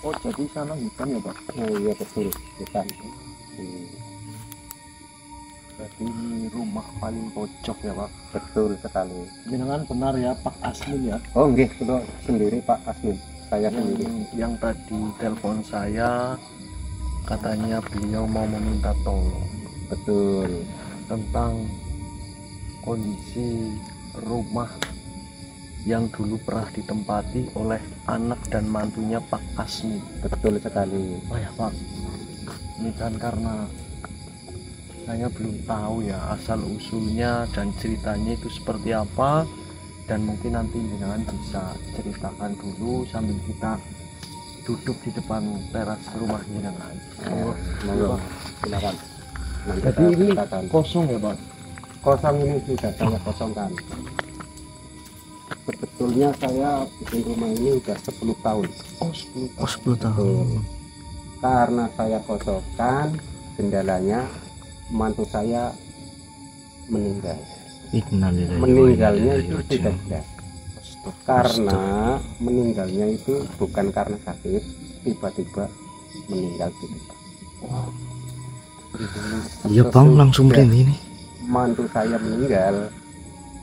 Oh, jadi sana hutan ya, Pak? Oh iya betul, hutan. Berarti ini rumah paling pojok ya, Pak? Betul sekali. Jenengan benar ya, Pak Asmin ya? Oh nggih, kula sendiri Pak Asmin. Saya sendiri. Yang tadi telepon saya katanya beliau mau meminta tolong Betul. tentang kondisi rumah yang dulu pernah ditempati oleh anak dan mantunya Pak Asmin. Betul sekali. Oh ya, Pak, ini kan karena saya belum tahu ya asal usulnya dan ceritanya itu seperti apa, dan mungkin nanti jenengan bisa ceritakan dulu sambil kita duduk di depan teras rumah jenengan. Monggo, silakan. Nanti Jadi saya ini ceritakan. kosong ya, Pak? Kosong ini sudah saya kosongkan. Sebetulnya saya bikin rumah ini udah 10 tahun. Oh, 10 Oh, 10 tahun. Karena saya kosongkan, kendalanya mantu saya meninggal. Innalillahi wa inna Meninggalnya ilaihi itu raji'un. tidak jelas. Karena meninggalnya itu bukan karena sakit, tiba-tiba meninggal gitu. Iya bang, langsung Sesudah merinding ini. mantu saya meninggal,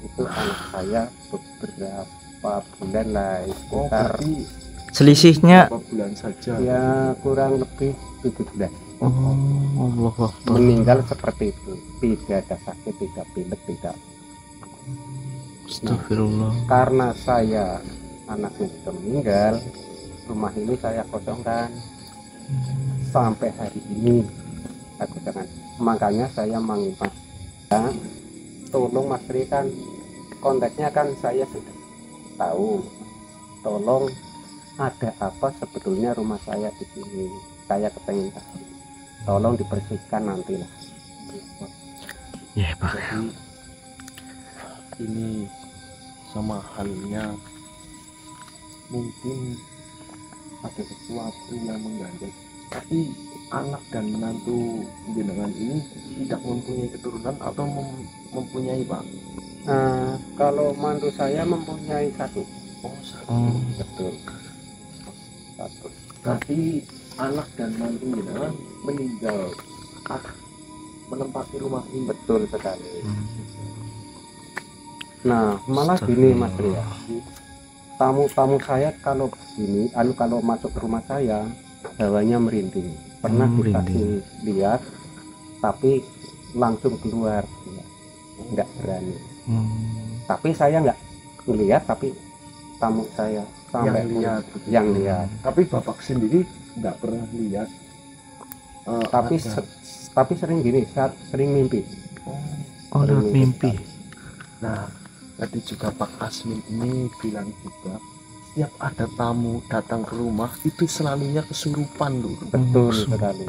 itu anak saya beberapa bulan lah, Oh, sekitar berarti Selisihnya, beberapa bulan saja. ya kurang lebih 7 bulan. oh Allah Akbar. Meninggal seperti itu, tidak ada sakit, tidak pilek, tidak. Astagfirullah. Karena saya anaknya sudah meninggal, rumah ini saya kosongkan sampai hari ini saya kosongkan. Makanya saya manggil Mas, ya, tolong Mas Tri, kan konteksnya kan saya sudah tahu, tolong ada apa sebetulnya rumah saya di sini, saya kepengen tahu, tolong dibersihkan nantilah. Ya pak. Jadi ini sama halnya mungkin ada sesuatu yang mengganjal, tapi anak dan menantu jenengan ini tidak mempunyai keturunan atau mempunyai, Pak? Kalau mantu saya mempunyai satu. Oh, satu. Oh, Betul, satu. Berarti anak dan mantu jenengan meninggal menempati rumah ini. Betul sekali. Nah, malah gini Mas Ria, tamu-tamu saya kalau begini, kalau masuk ke rumah saya, hawanya merinding. Pernah dikasih lihat, tapi langsung keluar, nggak berani. Tapi saya nggak melihat, tapi tamu saya sampai yang lihat. Tapi Bapak sendiri nggak pernah lihat. Tapi ada. tapi sering gini, sering mimpi. oh lewat mimpi. Nah, tadi juga Pak Asmin ini bilang juga setiap ada tamu datang ke rumah itu selalunya kesurupan dulu. Betul Sumpah. sekali.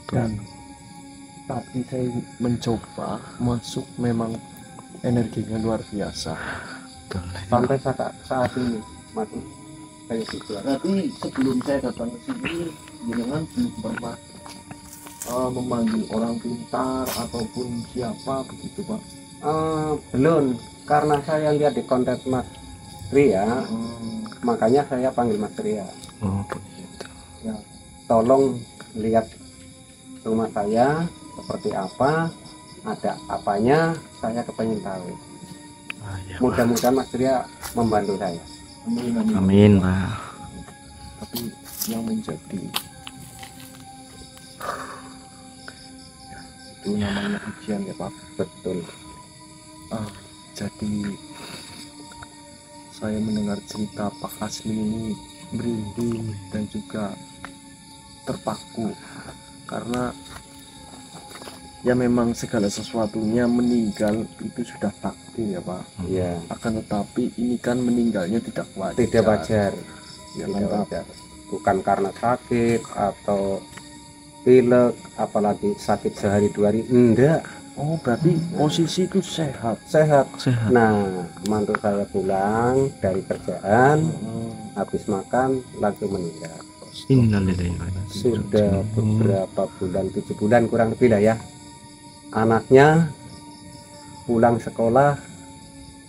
Dan tadi saya mencoba masuk, memang energinya luar biasa. Sampai saat ini masih saya juga. Berarti sebelum saya datang ke sini, jenengan belum pernah memanggil orang pintar ataupun siapa begitu, Pak? Belum, karena saya lihat di konten Mas Ria, makanya saya panggil Mas Ria. Oh begitu. Ya, tolong lihat rumah saya seperti apa, ada apanya, saya kepengen tahu. Ah, ya, Pak. Mudah-mudahan Mas Ria membantu saya. Amin, amin. Amin pak. Tapi yang menjadi itu namanya ujian ya, Pak. Betul. Jadi saya mendengar cerita Pak Asmin ini merinding dan juga terpaku, karena ya memang segala sesuatunya meninggal itu sudah takdir ya, Pak. Iya, Akan tetapi ini kan meninggalnya tidak wajar. tidak wajar. Ya, Tidak kan, Pak? wajar. Bukan karena sakit atau pilek, apalagi sakit sehari 2 hari, enggak, Oh, berarti posisi itu sehat. sehat. Sehat. Nah, mantu saya pulang dari kerjaan, habis makan langsung meninggal. Innalillahi wa inna ilaihi Sudah raji'un. beberapa bulan, 7 bulan kurang lebih lah ya. Anaknya pulang sekolah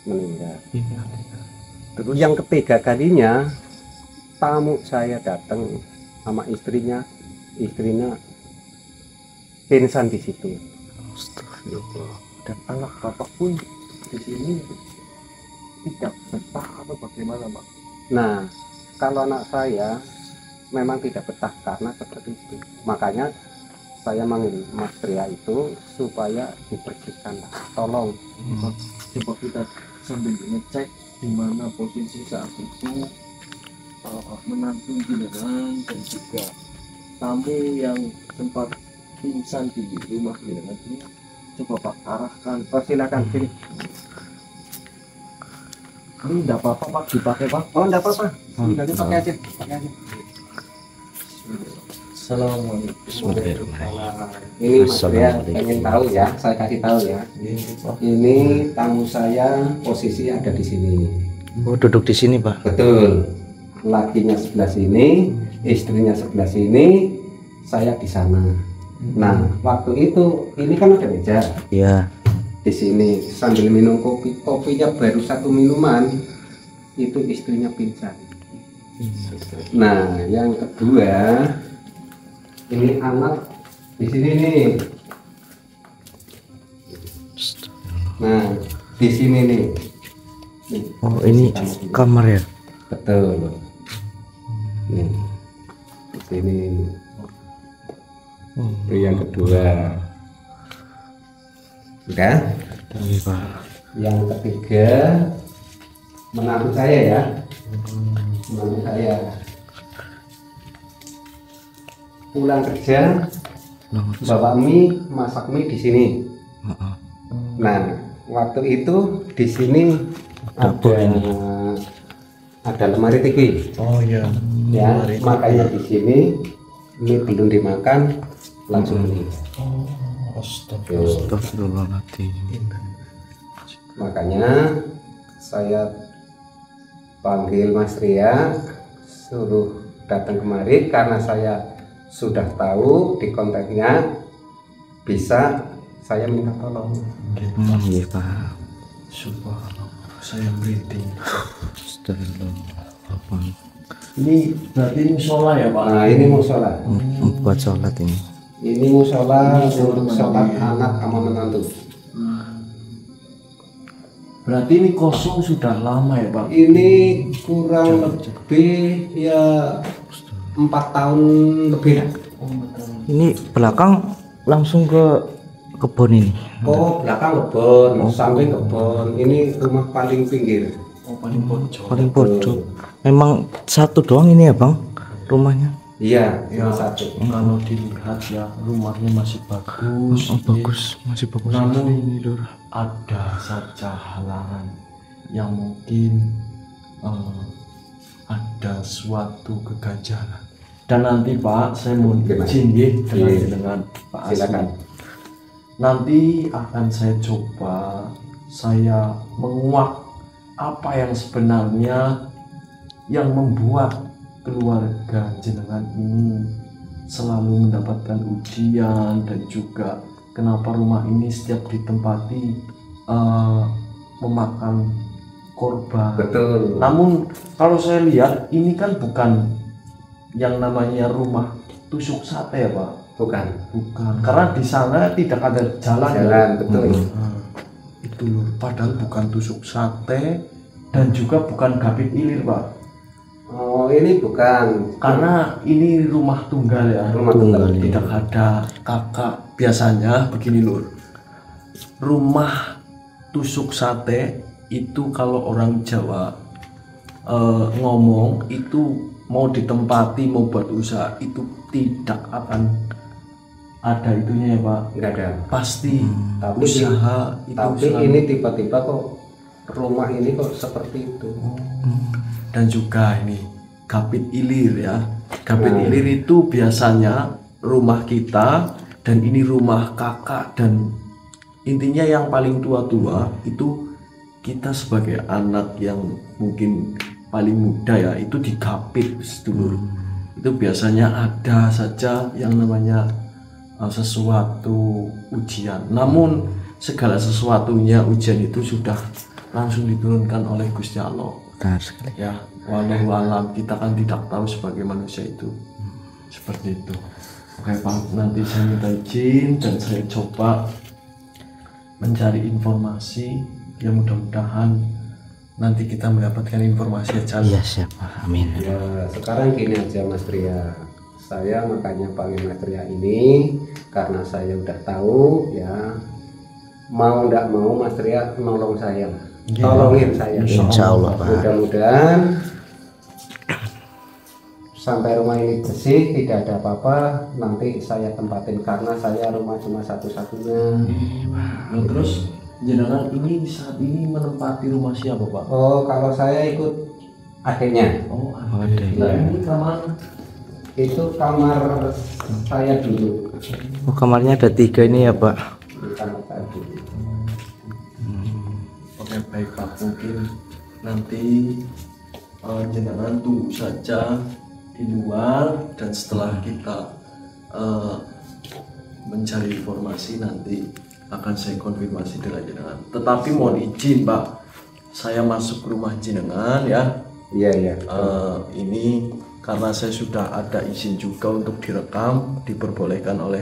meninggal. Innalillahi. Terus Yang ketiga kalinya tamu saya datang sama istrinya pingsan di situ. Astagfirullah. Dan anak bapak pun di sini tidak betah atau bagaimana Pak? Nah, kalau anak saya memang tidak betah karena seperti itu. Makanya saya manggil Mas Tria itu supaya dibersihkan. Tolong. Coba kita sambil ngecek di mana posisi saat itu menantu jenengan dan juga tamu yang sempat pingsan di rumah jenengan ini. Coba Pak arahkan. Oh, silakan sini. Ini enggak apa-apa Pak dipakai Pak. Oh, enggak apa-apa. Silakan pakai aja. Assalamualaikum. Bismillahirrahmanirrahim. Ini Mas Tria pengen tahu ya, saya kasih tahu ya. Ini tamu saya posisi ada di sini. Oh, duduk di sini, Pak. Betul. Lakinya sebelah sini, istrinya sebelah sini, saya di sana. Nah, waktu itu ini kan ada meja Iya. di sini sambil minum kopi. Kopinya baru satu minuman, itu istrinya pingsan. Nah, yang kedua, ini anak di sini nih. Nah, di sini nih. Nih, Oh, ini kamar ya? betul. Nih, di sini. Oh, Itu yang kedua. Udah. iya, Pak. Yang ketiga, menantu saya ya. Menantu saya. Pulang kerja, bawa mie, masak mie di sini. Heeh. Nah, waktu itu di sini Dapur ada ini. ada lemari TV. Oh iya. Ya, makanya di sini mie belum dimakan langsung meninggal. Astagfirullahaladzim. Makanya saya panggil Mas Ria, suruh datang kemari karena saya sudah tahu di kontaknya, bisa saya minta tolong. Iya, Pak. Subhanallah, saya merinding. Astagfirullah. Ini berarti musola ya Pak? Nah, ini musola. Buat sholat ini. Ini musola untuk sholat anak sama menantu. Berarti ini kosong sudah lama ya Pak? Ini kurang lebih ya 4 tahun lebih. Ini belakang langsung ke kebun ini. Oh, belakang kebun, samping kebun. Ini rumah paling pinggir. Oh paling pojok. Paling pojok. Memang satu doang ini ya, Bang? Rumahnya? Iya, Ya, cuma satu. kalau dilihat ya rumahnya masih bagus. Oh, bagus. Masih bagus. Namun ini, Lur. ada saja halangan yang mungkin ada suatu keganjalan. Dan nanti Pak, saya mau Gimana? izin ya Iya. dengan Pak Silakan. Asmi. Nanti akan saya coba saya menguak apa yang sebenarnya yang membuat keluarga jenengan ini selalu mendapatkan ujian, dan juga kenapa rumah ini setiap ditempati memakan korban. Betul. Namun kalau saya lihat ini kan bukan yang namanya rumah tusuk sate ya Pak. Bukan. Bukan, karena di sana tidak ada jalan. Jalan, betul. Nah, itu loh, padahal bukan tusuk sate dan juga bukan gapit ilir Pak. Oh, ini bukan. Karena ini rumah tunggal ya. Rumah tunggal. Tidak ada kakak. Biasanya begini lur, rumah tusuk sate itu kalau orang Jawa ngomong itu mau ditempati mau buat usaha itu tidak akan ada itunya ya Pak. Enggak ada. Pasti Tapi usaha itu Tapi selalu. ini tiba-tiba kok rumah ini kok seperti itu. Dan juga ini gapit ilir ya. Gapit Nah. ilir itu biasanya rumah kita, dan ini rumah kakak, dan intinya yang paling tua-tua itu kita sebagai anak yang mungkin paling muda ya, itu digapit dulu. Itu biasanya ada saja yang namanya sesuatu ujian. Namun segala sesuatunya ujian itu sudah langsung diturunkan oleh Gusti Allah. Benar sekali. Ya, walau alam, kita kan tidak tahu sebagai manusia itu. seperti itu. Oke Pak, nanti saya minta izin dan saya coba mencari informasi yang mudah-mudahan nanti kita mendapatkan informasi aja. Iya siap Pak, amin. Ya sekarang gini aja Mas Tria, saya makanya panggil Mas Tria ini karena saya udah tahu ya, mau ndak mau Mas Tria nolong saya, tolongin saya. Insya Allah Pak. Mudah-mudahan sampai rumah ini bersih, tidak ada apa-apa, nanti saya tempatin karena saya rumah cuma satu-satunya. Nah, terus jenengan ini saat ini menempati rumah siapa Pak? Oh kalau saya ikut adiknya. Oh, ada. Nah, ini kamar. Itu kamar saya dulu. Oh kamarnya ada 3 ini ya Pak. Di kamar saya dulu. Oke baik Pak, mungkin nanti jenengan tunggu saja di luar dan setelah kita mencari informasi nanti akan saya konfirmasi dengan jenengan. Tetapi mohon izin Pak, saya masuk ke rumah jenengan ya. Iya iya. Ini karena saya sudah ada izin juga untuk direkam, diperbolehkan oleh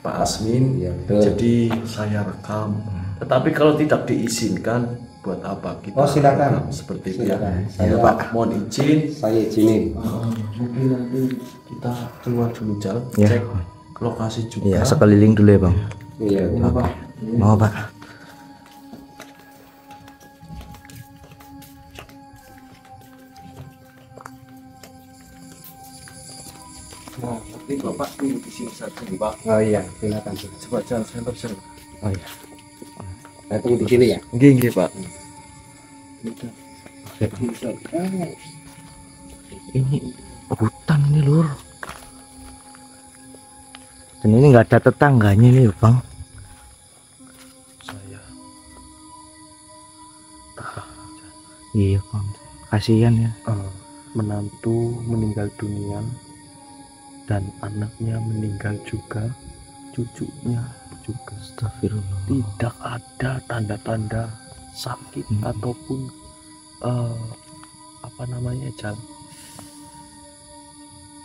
Pak Asmin. Iya, betul. Jadi saya rekam. Tetapi kalau tidak diizinkan, buat apa kita? Oh, silakan. rekam seperti itu ya. Silakan. Ya, Pak, mohon izin. Saya izinin. Mungkin nanti kita keluar dulu jalan, Ya. cek lokasi juga. Iya sekeliling dulu ya Bang. Iya. Ya, Pak. Mau Pak. Nah, nanti Bapak tunggu di sini saja, Pak. Oh iya, silakan. Coba jalan saya terus. Oh iya. Saya tunggu di sini ya. Nggih, Pak. Ini hutan ini lur. Dan ini nggak ada tetangganya nih Bang. Saya Iya Bang. Kasihan ya. menantu meninggal dunia dan anaknya meninggal juga, cucunya juga. Astagfirullah. Tidak ada tanda-tanda sakit ataupun apa namanya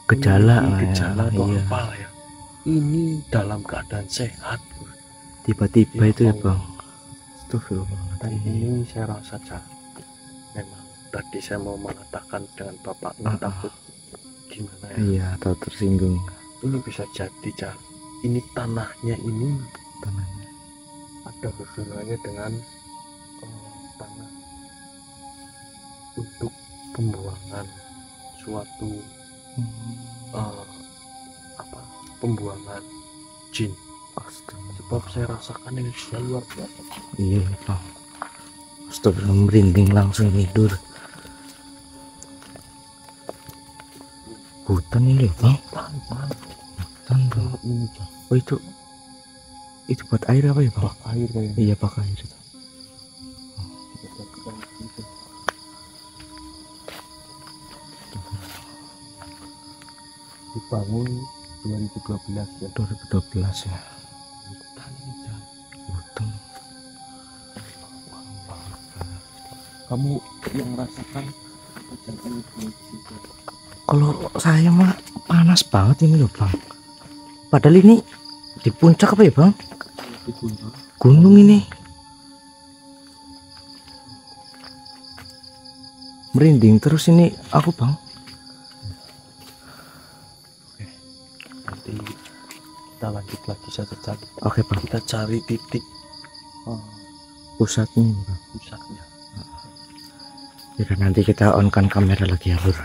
Gejala memiliki lah ya. gejala atau Iya. apa lah ya. Ini dalam keadaan sehat Tiba-tiba Ya itu ya Allah. Bang. Astagfirullah. dan ini saya rasa memang tadi saya mau mengatakan dengan bapaknya takut gimana ya. Iya, atau tersinggung Ini bisa jadi ini tanahnya ini tanahnya. ada hubungannya dengan tanah untuk pembuangan suatu apa pembuangan jin. Sebab saya rasakan ini sudah luar biasa. Iya Bang. Astagfirullah, merinding langsung tidur. Hutan ini Bang. Tanah Hutan Bang. ini Bang. Oh itu buat air apa ya Bang? Bak air kayaknya. Iya bak air itu. Dibangun 2012 ya. 2012 ya. Hutan ini Jan. Hutan. Kamu yang rasakan jangan di situ. Kalau saya mah panas banget ini loh Bang. Padahal ini di puncak apa ya Bang? Di gunung. Gunung ini. Merinding terus ini aku Bang. Nanti kita lanjut lagi saja Jan. Oke Bang. Kita cari titik Pusatnya ini, Bang. pusatnya. Ya nanti kita on kan kamera lagi ya Lur.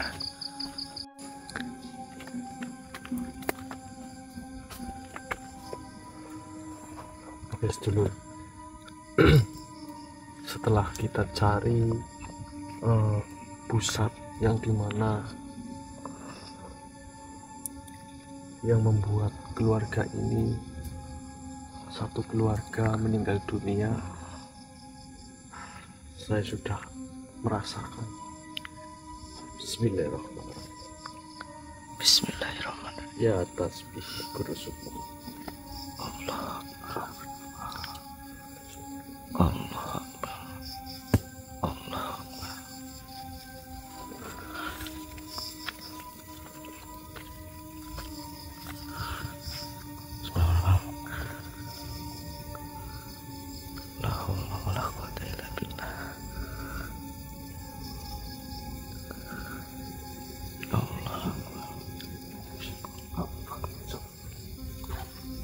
Oke dulu. Setelah kita cari pusat yang dimana yang membuat keluarga ini, satu keluarga meninggal dunia, saya sudah merasakan. Bismillahirrahmanirrahim. Bismillahirrahmanirrahim. Ya tasbih bersyukur. Allah. Allah. Allah. haula wala quwata illa billah. Allah.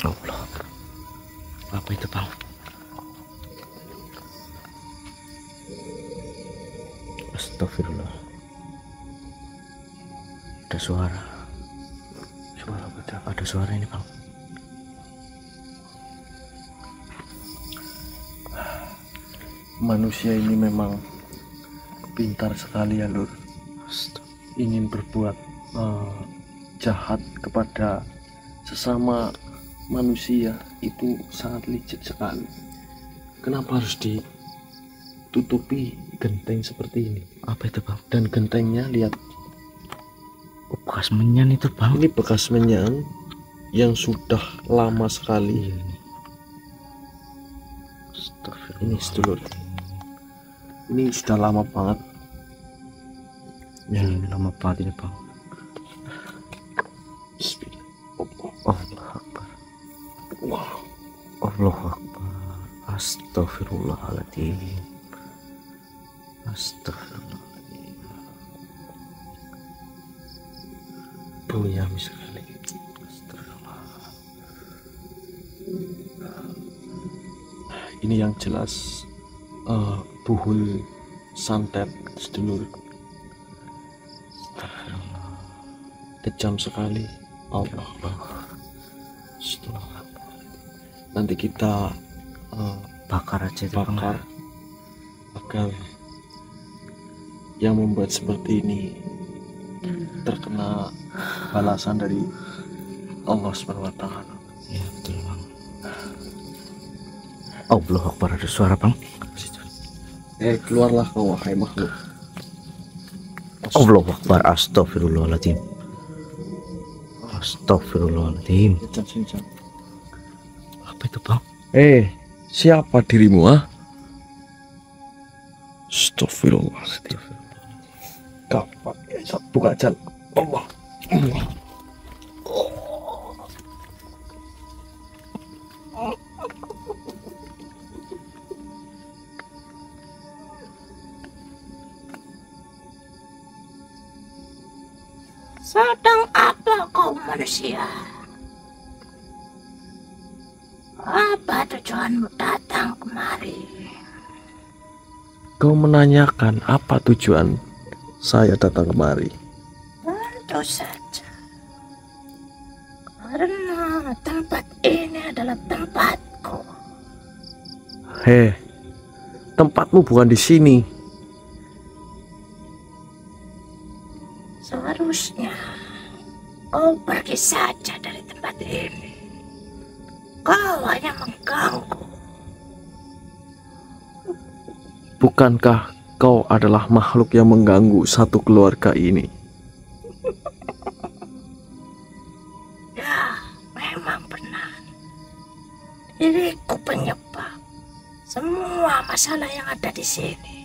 Allah. Apa itu, Bang? Astagfirullah. Ada suara. Suara apa? Ada suara ini, Bang. Manusia ini memang pintar sekali ya, Lur. Ingin berbuat jahat kepada sesama manusia itu sangat licik sekali. Kenapa harus ditutupi genteng seperti ini? Apa itu, Bang? Dan gentengnya lihat, Bekas menyan itu, Bang. ini bekas menyan yang sudah lama sekali. Ini sedulur, ini sudah lama banget. Ya, ini lama banget ini, Bang. Bismillah. Allah Akbar. Allah Akbar. Astagfirullahaladzim. Astagfirullahaladzim. Baunya amis sekali. Astagfirullah. Ini yang jelas buhul santet sedulur. Kejam sekali. Allah. Setelah nanti kita Bakar aja itu, Bang. bakar agar yang membuat seperti ini terkena balasan dari Allah Subhanahu wa taala. Ya, betul, Bang. Allah Akbar, ada suara, Bang. Keluarlah kau wahai makhluk. Allah Akbar. Astagfirullahaladzim. Astagfirullahaladzim. Apa itu, Bang? Siapa dirimu, ah? Astagfirullahaladzim. Kapan? Buka jalan. Allah. Sedang apa kau manusia? Apa tujuanmu datang kemari? Kau menanyakan apa tujuan saya datang kemari? Tentu saja. Karena tempat ini adalah tempatku. Tempatmu bukan di sini. Seharusnya kau pergi saja dari tempat ini. Kau hanya mengganggu. Bukankah kau adalah makhluk yang mengganggu satu keluarga ini? Ya, memang benar. Diriku penyebab semua masalah yang ada di sini.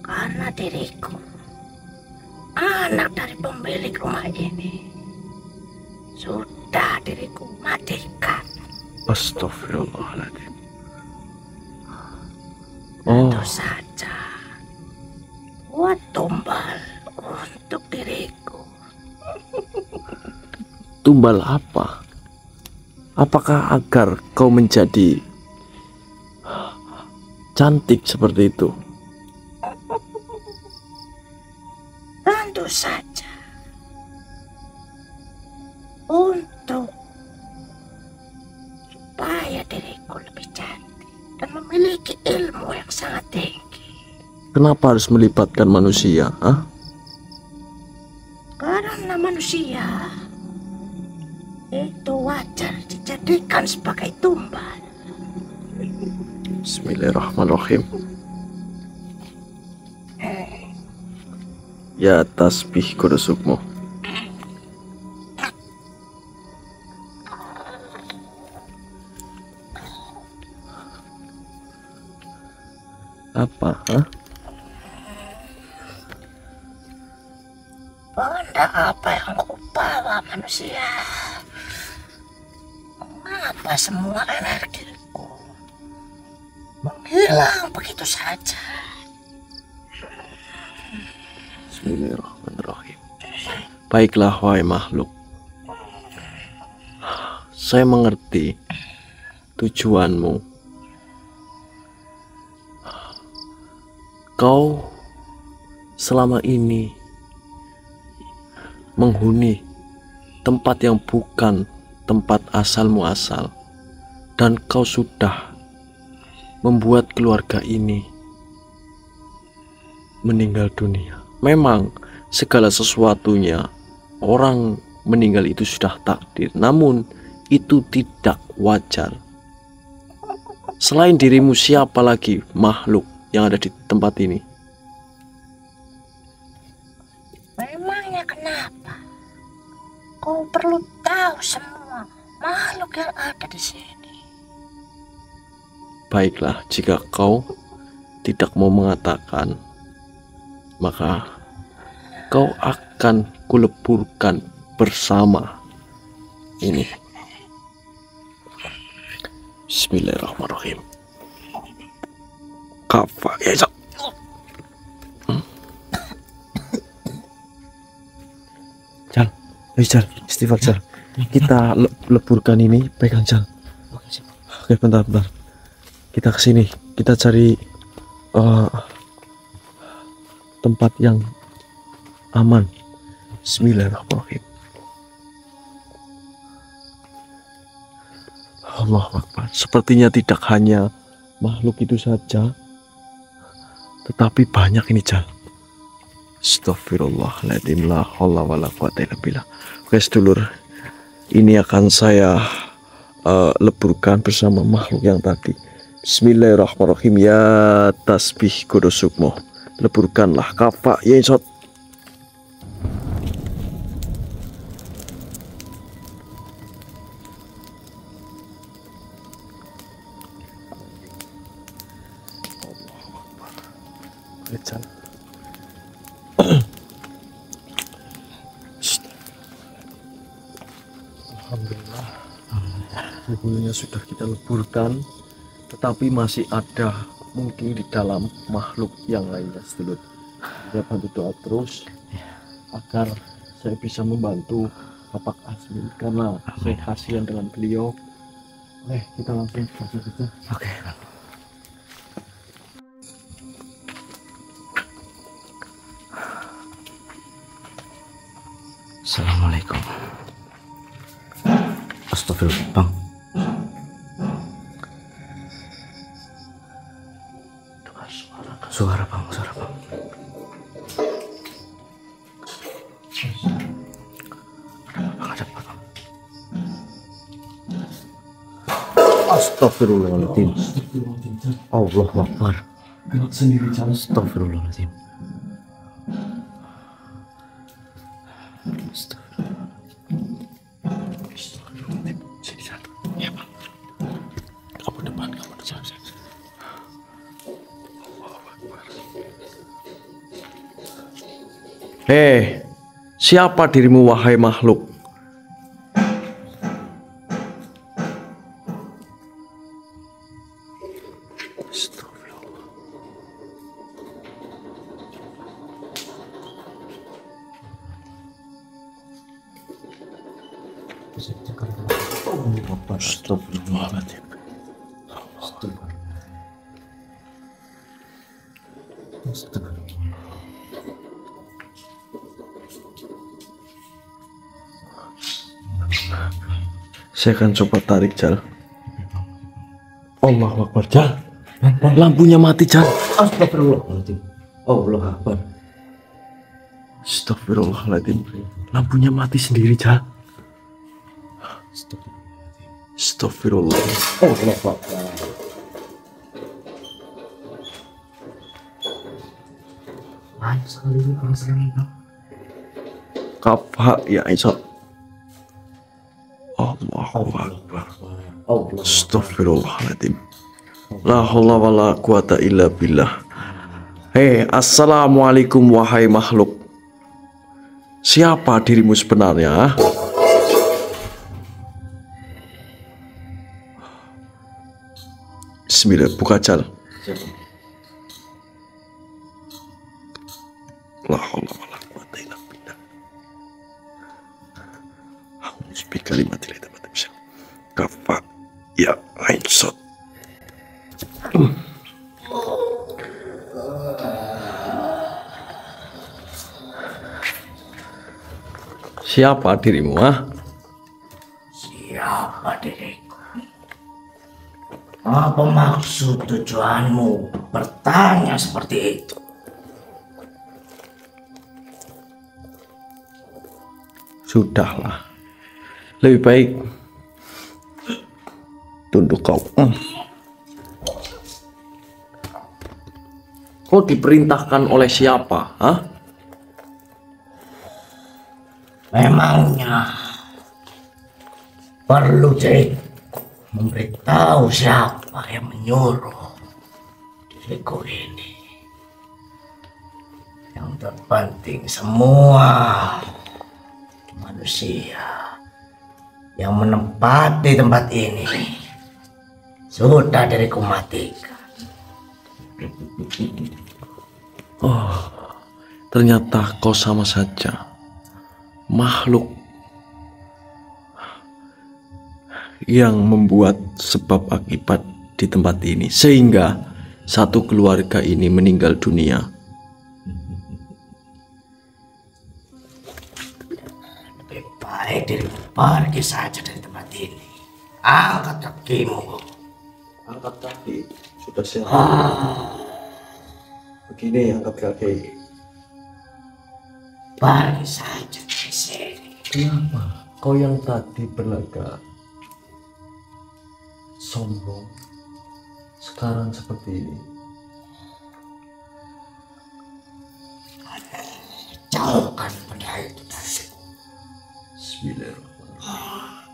Karena diriku anak dari pemilik rumah ini, sudah diriku matikan. Astagfirullahaladzim. Tentu saja buat tumbal untuk diriku. Tumbal apa? Apakah agar kau menjadi cantik seperti itu? Tentu saja untuk supaya diriku lebih cantik dan memiliki ilmu yang sangat tinggi. Kenapa harus melibatkan manusia? Karena manusia itu wajar dijadikan sebagai tumbal. Bismillahirrahmanirrahim. Ya tasbih kudusukmu. Apa? Benda apa yang kau bawa manusia? kenapa semua energiku menghilang begitu saja? Bismillahirrahmanirrahim. Baiklah wahai makhluk, saya mengerti tujuanmu. Kau selama ini menghuni tempat yang bukan tempat asalmu asal, dan kau sudah membuat keluarga ini meninggal dunia. Memang segala sesuatunya orang meninggal itu sudah takdir, namun itu tidak wajar. Selain dirimu, siapa lagi makhluk yang ada di tempat ini? Memangnya kenapa? Kau perlu tahu semua makhluk yang ada di sini. Baiklah, jika kau tidak mau mengatakan, maka kau akan kuleburkan bersama ini. Bismillahirrahmanirrahim. Kafa ya Isa. Jal, ayo Jal, istighfar Jal. Kita leburkan ini, pegang Jal. Oke, bentar. Kita kesini, kita cari tempat yang aman. Bismillahirrahmanirrahim. Allahu Akbar. Sepertinya tidak hanya makhluk itu saja, tetapi banyak ini Jal. Astagfirullahaladzim, la haula wala quwata illa billah. Oke sedulur, ini akan saya leburkan bersama makhluk yang tadi. Bismillahirrahmanirrahim. Ya tasbih kudusukmu, leburkanlah kafa ya insot. Alhamdulillah, tubuhnya sudah kita leburkan, tetapi masih ada mungkin di dalam makhluk yang lainnya sedulur. Kita bantu doa terus agar saya bisa membantu Bapak Asmin, karena saya kasihan dengan beliau. Kita langsung masuk saja. Oke. Assalamualaikum. Astagfirullah, Bang. Suara Bang. Astagfirullahaladzim. Allahu Akbar. Astagfirullahaladzim. Hei, siapa dirimu wahai makhluk? Astagfirullahaladzim. Saya akan coba tarik Jal. Allahu Akbar Jal. Lampunya mati Jal. Astagfirullahaladzim. Allahu Akbar. Astagfirullahaladzim. Lampunya mati sendiri Jal. Astagfirullah. Allahu Akbar. Banyak sekali ini penghasilan Bang. Kafa ya Isa. Allahu Akbar. Astagfirullahaladzim. La haula wala quwata illa billah. Hei, assalamualaikum wahai makhluk. Siapa dirimu sebenarnya? Bismillah, buka Jal. La haula wala quwata illa billah. A'udzu bikalimatillahi tammati min syarri kafa ya ain sad. Siapa dirimu, ah? Siapa diriku? Apa maksud tujuanmu bertanya seperti itu? Sudahlah, lebih baik tunduk kau. Kau diperintahkan oleh siapa, ah? Memangnya perlu diriku memberitahu siapa yang menyuruh diriku ini? Yang terpenting semua manusia yang menempati tempat ini sudah diriku matikan. Oh, ternyata kau sama saja makhluk yang membuat sebab akibat di tempat ini sehingga satu keluarga ini meninggal dunia. Lebih baik dirimu pergi saja dari tempat ini. Angkat kakimu. Angkat kaki, sudah sehat. Begini angkat kaki. Pergi saja dari sini. Kenapa kau yang tadi berlagak sombong sekarang seperti ini? Jauhkan benda itu dariku. Bismillahirrahmanirrahim.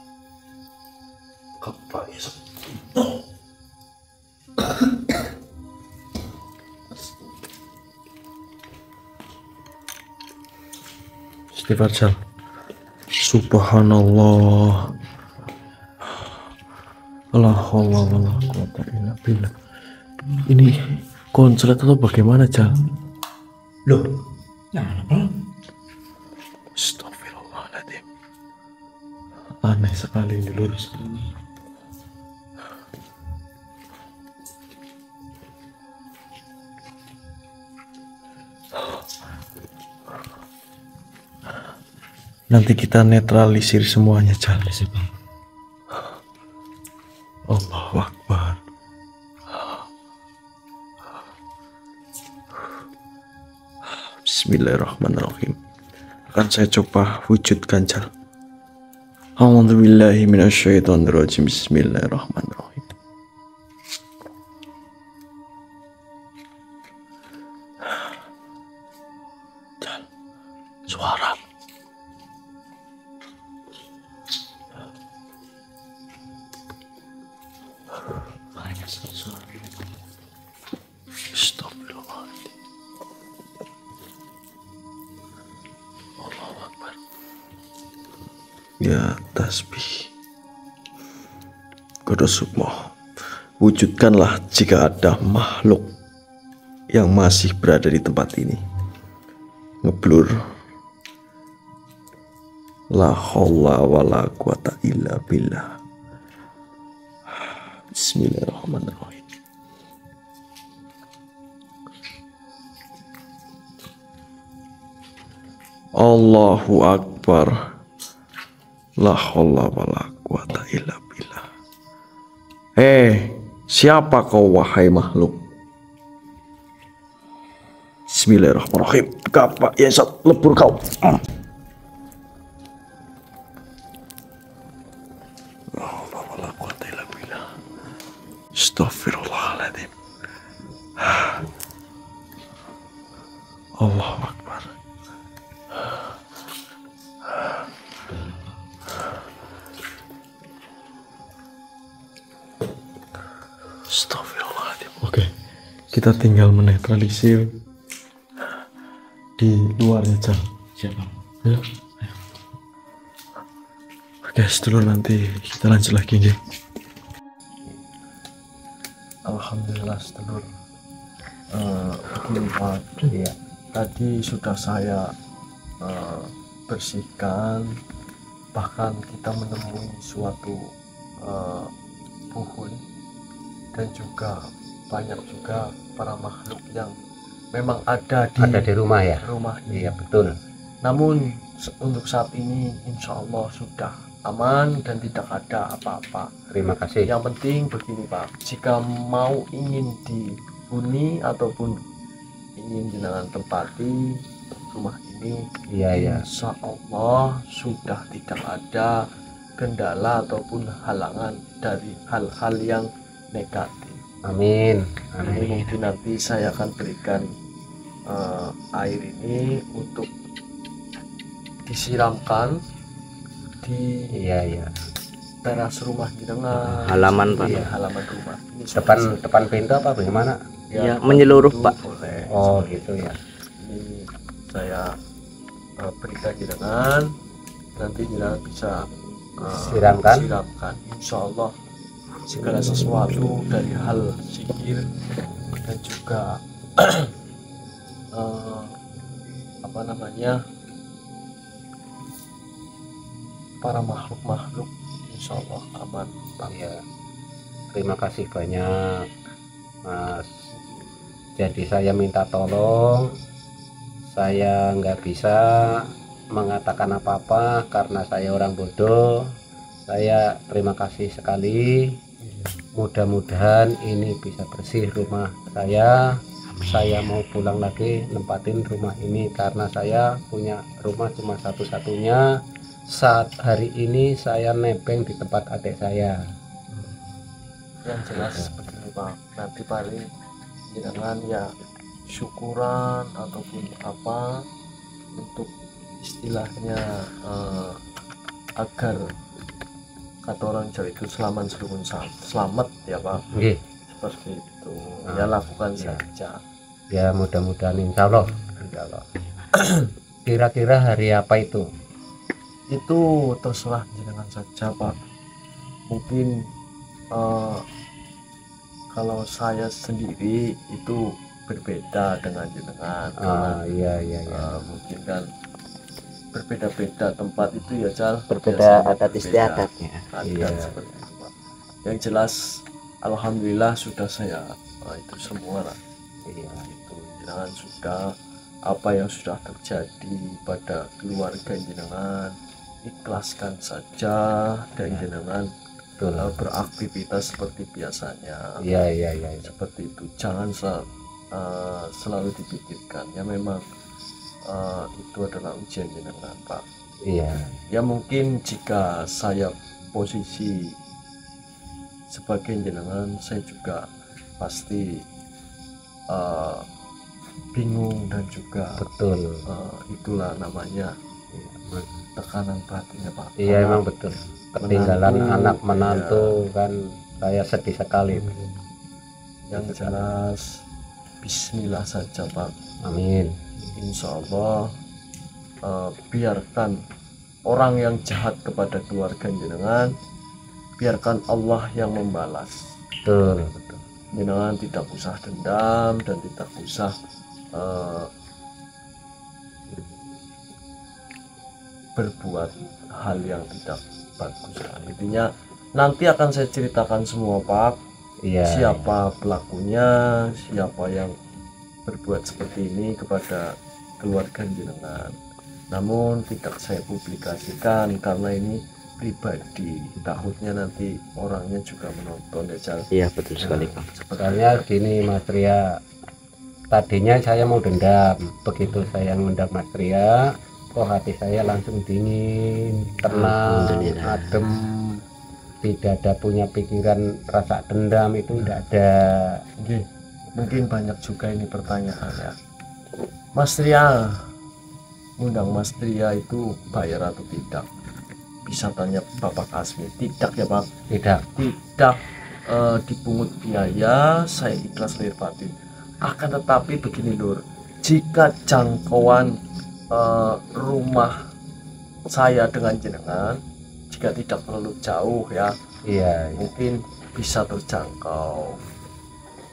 Apa ya? Istighfar Jal. Subhanallah. La haula wala quwata illa billah. Ini konslet atau bagaimana, Jal? Loh, nyala. Astagfirullahaladzim. Aneh sekali ini lurus. Nanti kita netralisir semuanya, Jal. Allahu Akbar. Bismillahirrahmanirrahim. Akan saya coba wujudkan, Jal. A'udzubillahi minasyaitonirrajim. Bismillahirrahmanirrahim. Jal, suara. Astagfirullahaladzim. Allahu Akbar. Ya tasbih Qudusukmoh, wujudkanlah jika ada makhluk yang masih berada di tempat ini. Ngeblur. La haula wala quwata illa billah. Bismillahirrahmanirrahim. Allahu Akbar. La haula wala quwata illa billah. Siapa kau wahai makhluk? Bismillahirrahmanirrahim. Kapak ya lebur kau. La haula wala quwata illa billah. Astagfirullahaladzim. Allahu Akbar. Astagfirullahaladzim. Oke, kita tinggal menetralisir di luarnya, Jal. Siapa? Ya. Oke, setelah nanti kita lanjut lagi, nggih. Alhamdulillah sedulur. Begini Pak, Iya. tadi sudah saya bersihkan, bahkan kita menemui suatu pohon, dan juga banyak juga para makhluk yang memang ada Ada di rumah ya? rumah ini. Iya betul. Namun untuk saat ini insya Allah sudah aman dan tidak ada apa-apa. Terima kasih. Yang penting begini Pak, jika mau ingin dihuni ataupun ingin jenengan tempati rumah ini, Iya ya. insya Allah sudah tidak ada kendala ataupun halangan dari hal-hal yang negatif. Amin. Ini Amin. mungkin nanti saya akan berikan air ini untuk disiramkan di Iya ya. teras rumah jenengan, Halaman, Pak. iya, halaman rumah ini Depan pintu apa bagaimana? Iya, menyeluruh, itu Pak. boleh. Oh gitu ya. Ini saya berikan jenengan, nanti jenengan bisa Siramkan. insya Allah segala sesuatu dari hal sihir dan juga apa namanya, para makhluk-makhluk insya Allah aman. Iya. Terima kasih banyak Mas. Jadi saya minta tolong, saya nggak bisa mengatakan apa-apa karena saya orang bodoh. Saya terima kasih sekali. Mudah-mudahan ini bisa bersih rumah saya. Saya mau pulang lagi nempatin rumah ini karena saya punya rumah cuma satu-satunya. Saat hari ini saya nebeng di tempat adik saya. Yang jelas begini Pak, nanti paling jangan ya syukuran ataupun apa untuk istilahnya agar kata orang Jawa itu selamat serumun selamat ya Pak, Nggih. seperti itu ya, lakukan ya. saja. Ya mudah-mudahan insya Allah. Kira-kira hari apa itu? Itu terserah jenengan saja Pak. Mungkin kalau saya sendiri itu berbeda dengan jenengan karena Iya iya iya. mungkin kan berbeda-beda tempat itu ya Cal, Berbeda biasanya adat berbeda istiadatnya. adat Iya. seperti itu Pak. Yang jelas alhamdulillah sudah saya itu semua lah, Iya. itu jenengan sudah apa yang sudah terjadi pada keluarga jenengan ikhlaskan saja dan jenengan Betul. beraktivitas seperti biasanya. Iya iya iya. Seperti itu, jangan selalu dipikirkan ya, memang itu adalah ujian jenengan Pak. Iya. Ya mungkin jika saya posisi sebagai jenengan, saya juga pasti bingung dan juga Betul. itulah namanya tekanan batinnya Pak. Iya Karena emang betul. Ketinggalan menantu, anak menantu kan saya sedih sekali. yang jelas bismillah saja Pak. Amin. Insya Allah biarkan orang yang jahat kepada keluarga jenengan, biarkan Allah yang membalas. Betul. Jenengan tidak usah dendam dan tidak usah berbuat hal yang tidak bagus. Intinya nanti akan saya ceritakan semua Pak, Iya. siapa pelakunya, siapa yang berbuat seperti ini kepada keluarga jenengan. Namun tidak saya publikasikan karena ini pribadi, takutnya nanti orangnya juga menonton ya Cal. Iya betul sekali Kang. Soalnya gini Mas Ria, tadinya saya mau dendam, begitu saya ngundang Mas Ria, kok hati saya langsung dingin, tenang, Alhamdulillah. adem, tidak ada punya pikiran rasa dendam, itu tidak ada. Oke, mungkin banyak juga ini pertanyaan ya. Mas Ria, ngundang Mas Ria itu bayar atau tidak? Bisa tanya Bapak Kasmi. Tidak ya Pak? Tidak. Tidak dipungut biaya, saya ikhlas lahir batin. Akan tetapi begini Lur, jika jangkauan rumah saya dengan jenengan, jika tidak terlalu jauh ya, Iya, iya. mungkin bisa terjangkau.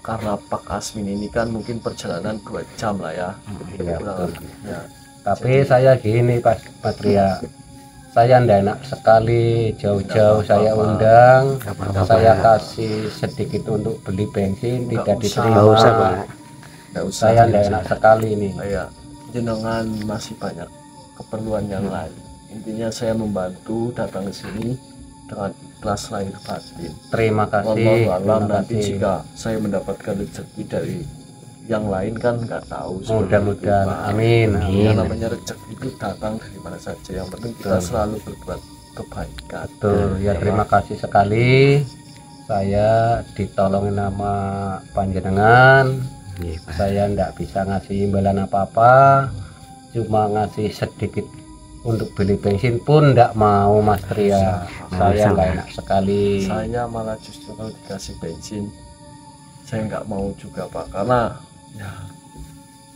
karena Pak Asmin ini kan mungkin perjalanan 2 jam lah ya. Iya, Kurang betul. lebih, ya. Tapi saya gini Pak Patria, saya ndak enak sekali jauh-jauh Nggak saya apa-apa. undang, Nggak apa-apa, saya Pak. kasih sedikit untuk beli bensin, Nggak tidak usah. diterima. Nggak usah, Pak. Nggak usah, Saya ndak enak sekali nih. Saya jenengan masih banyak keperluan yang lain. Intinya saya membantu datang ke sini dengan ikhlas lahir batin. Terima kasih. Wallahu alam, Terima nanti kasih. jika saya mendapatkan rezeki dari yang lain kan nggak tahu. seperti Mudah-mudahan, itu, Pak. amin. Yang Amin. namanya rezeki itu datang dari mana saja. Yang penting kita Betul. selalu berbuat kebaikan. Betul, ya terima kasih sekali. Saya ditolongin nama panjenengan. Iya, Pak. Saya ndak bisa ngasih imbalan apa-apa, cuma ngasih sedikit untuk beli bensin pun ndak mau Mas Tria. Saya nggak enak sekali. Saya malah justru kalau dikasih bensin saya nggak mau juga Pak, karena ya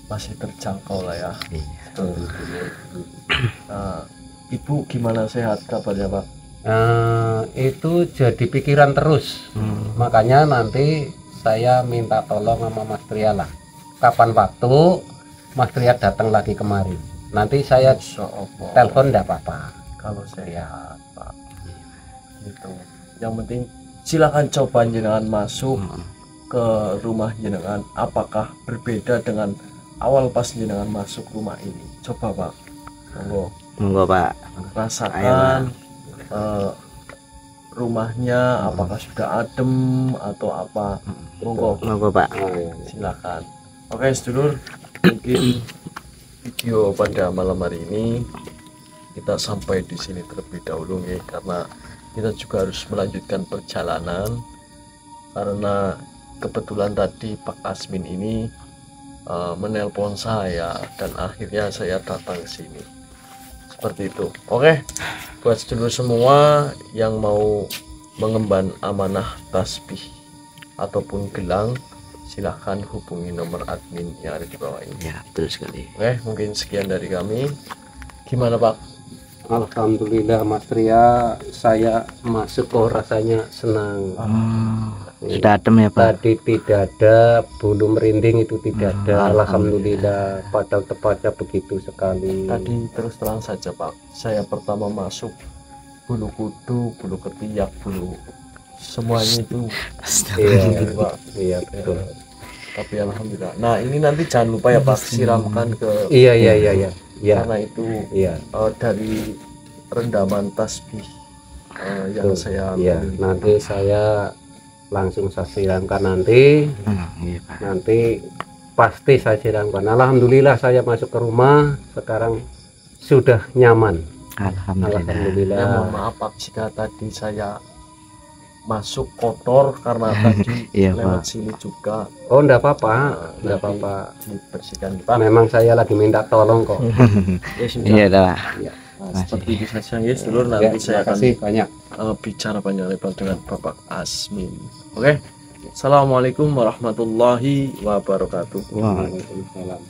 masih terjangkau lah ya. Iya. Nah, Ibu gimana, sehat kabarnya Pak? Itu jadi pikiran terus. Makanya nanti saya minta tolong sama Mas Tria lah. Kapan waktu Mas Tria datang lagi kemarin. Nanti saya Insya Allah. telepon ndak apa-apa. Kalau sehat Pak. Gitu. Yang penting silakan coba jenengan masuk ke rumah jenengan. Apakah berbeda dengan awal pas jenengan masuk rumah ini? Coba Pak. Monggo. Monggo, Pak. Rasakan rumahnya apakah sudah adem atau apa. Monggo, Monggo, Pak. silakan. Oke sedulur, mungkin video pada malam hari ini kita sampai di sini terlebih dahulu nih, karena kita juga harus melanjutkan perjalanan, karena kebetulan tadi Pak Asmin ini menelpon saya dan akhirnya saya datang ke sini. Seperti itu. Oke, buat sedulur semua yang mau mengemban amanah tasbih ataupun gelang, silahkan hubungi nomor admin yang ada di bawah ini. Ya, betul sekali. Oke, mungkin sekian dari kami. Gimana Pak? Alhamdulillah Mas Tria, saya masuk kok rasanya senang. Sudah adem ya, Pak? Tadi tidak ada bulu merinding, itu tidak ada. Alhamdulillah, padahal tepatnya begitu sekali. Tadi terus terang saja Pak, saya pertama masuk bulu kudu, bulu ketiak, bulu semuanya itu Iya, gitu, Pak. iya betul. Tapi alhamdulillah. Nah ini nanti jangan lupa ya Pak, siramkan ke Iya, iya, iya, iya. Iya, karena itu iya. dari rendaman tasbih yang Betul. saya Iya, beli. nanti saya langsung saya siramkan nanti. Iya, Pak. Nanti pasti saya siramkan. Alhamdulillah saya masuk ke rumah sekarang sudah nyaman. Alhamdulillah. Alhamdulillah. Ya, mohon maaf Pak jika tadi saya masuk kotor karena tadi Iya, lewat Pak. sini juga. Oh, enggak apa-apa, Nanti enggak apa-apa. dibersihkan Pak. Memang saya lagi minta tolong kok. Ya, sudah. Iya, Pak. Nah, seperti itu saja ya seluruh, Ya, nanti saya terima akan kasih banyak. bicara panjang lebar dengan Bapak Asmin. Oke. Assalamualaikum warahmatullahi wabarakatuh. Wah. Waalaikumsalam.